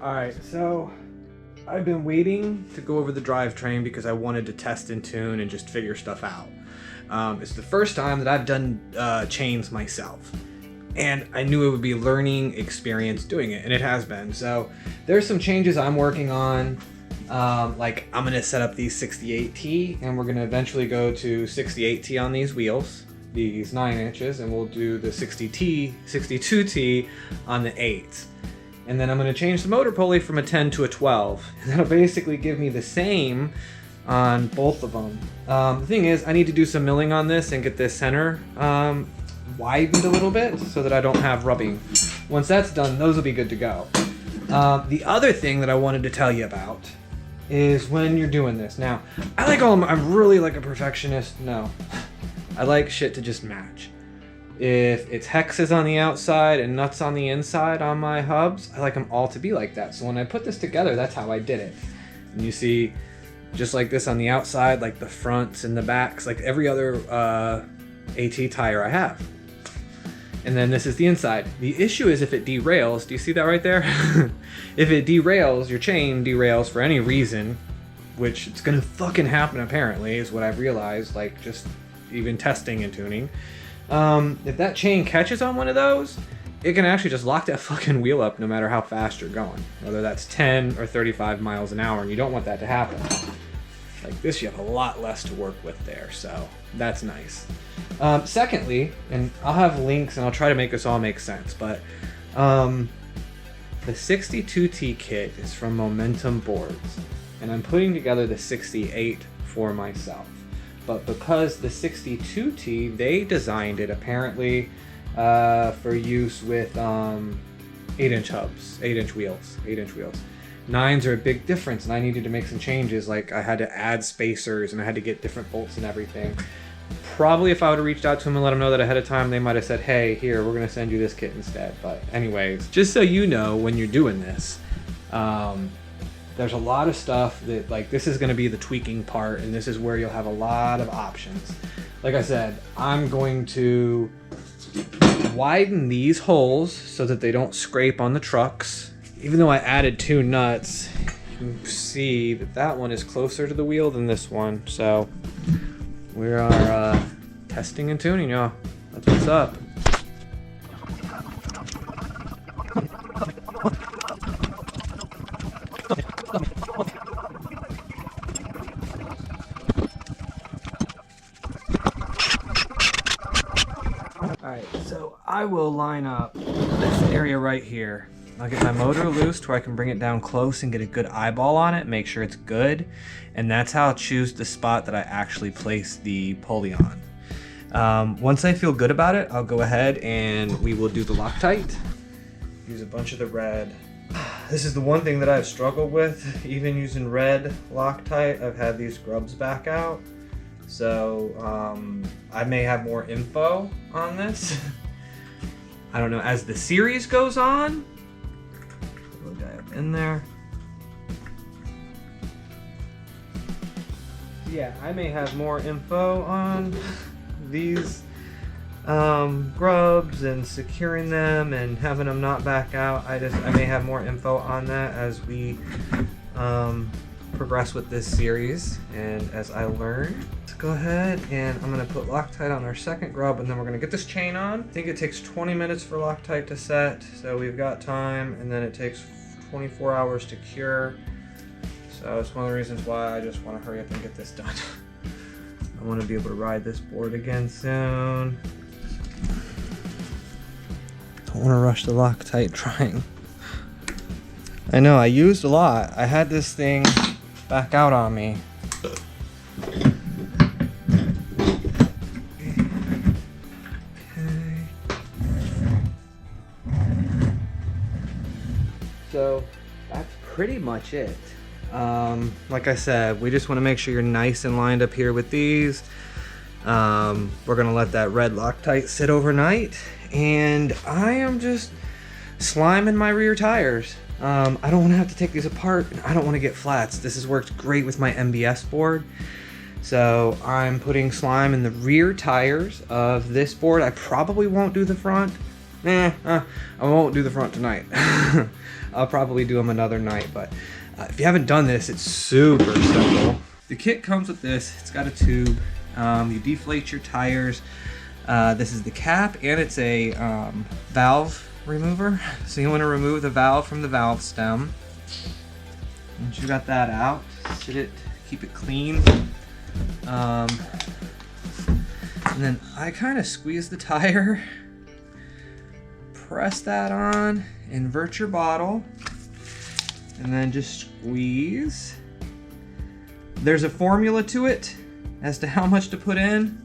Alright, so I've been waiting to go over the drivetrain because I wanted to test and tune and just figure stuff out. It's the first time that I've done chains myself, and I knew it would be a learning experience doing it, and it has been. So there's some changes I'm working on. Like I'm gonna set up these 68T, and we're gonna eventually go to 68T on these wheels, these 9 inches, and we'll do the 60T, 62T on the 8s. And then I'm going to change the motor pulley from a 10 to a 12. And that'll basically give me the same on both of them. The thing is, I need to do some milling on this and get this center widened a little bit so that I don't have rubbing. Once that's done, those will be good to go. The other thing that I wanted to tell you about is when you're doing this. Now, I'm really like a perfectionist. No, I like shit to just match. If it's hexes on the outside and nuts on the inside on my hubs, I like them all to be like that. So when I put this together, that's how I did it. And you see, just like this on the outside, like the fronts and the backs, like every other AT tire I have. And then this is the inside. The issue is if it derails, do you see that right there? If it derails, your chain derails for any reason, which it's gonna fucking happen apparently, is what I've realized, like just even testing and tuning. If that chain catches on one of those, it can actually just lock that fucking wheel up no matter how fast you're going, whether that's 10 or 35 miles an hour, and you don't want that to happen. Like this, you have a lot less to work with there, so that's nice. Secondly, and I'll have links and I'll try to make this all make sense, but the 62T kit is from Momentum Boards, and I'm putting together the 68 for myself. But because the 62T, they designed it apparently for use with 8-inch hubs, 8-inch wheels. 9s are a big difference, and I needed to make some changes. Like I had to add spacers, and I had to get different bolts and everything. Probably if I would have reached out to them and let them know that ahead of time, they might have said, hey, here, we're gonna send you this kit instead. But anyways, just so you know, when you're doing this, there's a lot of stuff that, like, this is going to be the tweaking part, and this is where you'll have a lot of options. Like I said, I'm going to widen these holes so that they don't scrape on the trucks. Even though I added 2 nuts, you can see that that one is closer to the wheel than this one. So we are testing and tuning, y'all. That's what's up. Alright, so I will line up this area right here. I'll get my motor loose to where I can bring it down close and get a good eyeball on it, make sure it's good. And that's how I'll choose the spot that I actually place the pulley on. Once I feel good about it, I'll go ahead and we will do the Loctite. Use a bunch of the red. This is the one thing that I've struggled with, even using red Loctite. I've had these grubs back out. So I may have more info on this. I don't know, as the series goes on. Put a guy up in there. Yeah, I may have more info on these grubs and securing them and having them not back out. I may have more info on that as we progress with this series and as I learn. Let's go ahead and I'm going to put Loctite on our second grub, and then we're going to get this chain on. I think it takes 20 minutes for Loctite to set, so we've got time, and then it takes 24 hours to cure. So it's one of the reasons why I just want to hurry up and get this done. I want to be able to ride this board again soon. Don't want to rush the Loctite trying. I know, I used a lot. I had this thing back out on me. Okay. So that's pretty much it. Like I said, we just want to make sure you're nice and lined up here with these. We're gonna let that red Loctite sit overnight, and I am just sliming my rear tires. I don't want to have to take these apart, and I don't want to get flats. This has worked great with my MBS board. So I'm putting slime in the rear tires of this board. I probably won't do the front. I won't do the front tonight. I'll probably do them another night, but if you haven't done this, it's super simple. The kit comes with this. It's got a tube. You deflate your tires. This is the cap, and it's a valve remover. So you want to remove the valve from the valve stem. Once you got that out, sit it, keep it clean. And then I kind of squeeze the tire, press that on, invert your bottle, and then just squeeze. There's a formula to it as to how much to put in.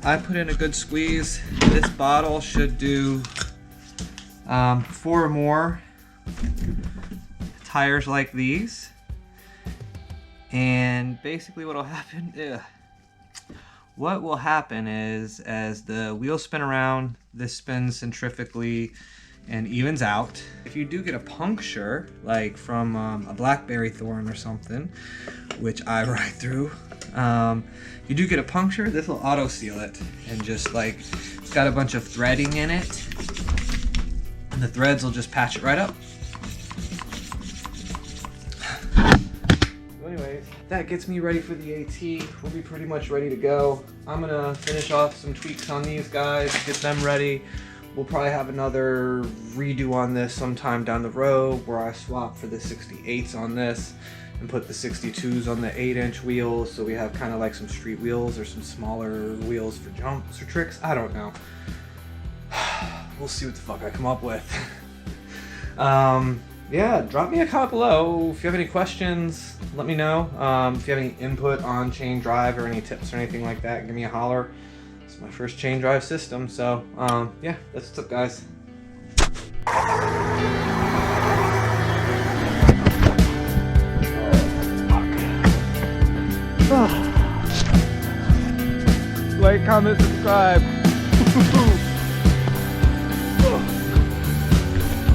I put in a good squeeze. This bottle should do 4 or more tires like these. And basically what will happen is as the wheels spin around, this spins centrifugally and evens out. If you do get a puncture, like from a blackberry thorn or something, which I ride through, you do get a puncture, this will auto seal it, and just like, it's got a bunch of threading in it, and the threads will just patch it right up. So anyways, that gets me ready for the AT. We'll be pretty much ready to go. I'm gonna finish off some tweaks on these guys, get them ready. We'll probably have another redo on this sometime down the road where I swap for the 68s on this and put the 62s on the 8-inch wheels, so we have kind of like some street wheels or some smaller wheels for jumps or tricks. I don't know. We'll see what the fuck I come up with. Yeah, drop me a comment below. If you have any questions, let me know. If you have any input on chain drive or any tips or anything like that, give me a holler. It's my first chain drive system, so yeah, that's what's up, guys. Like, comment, subscribe.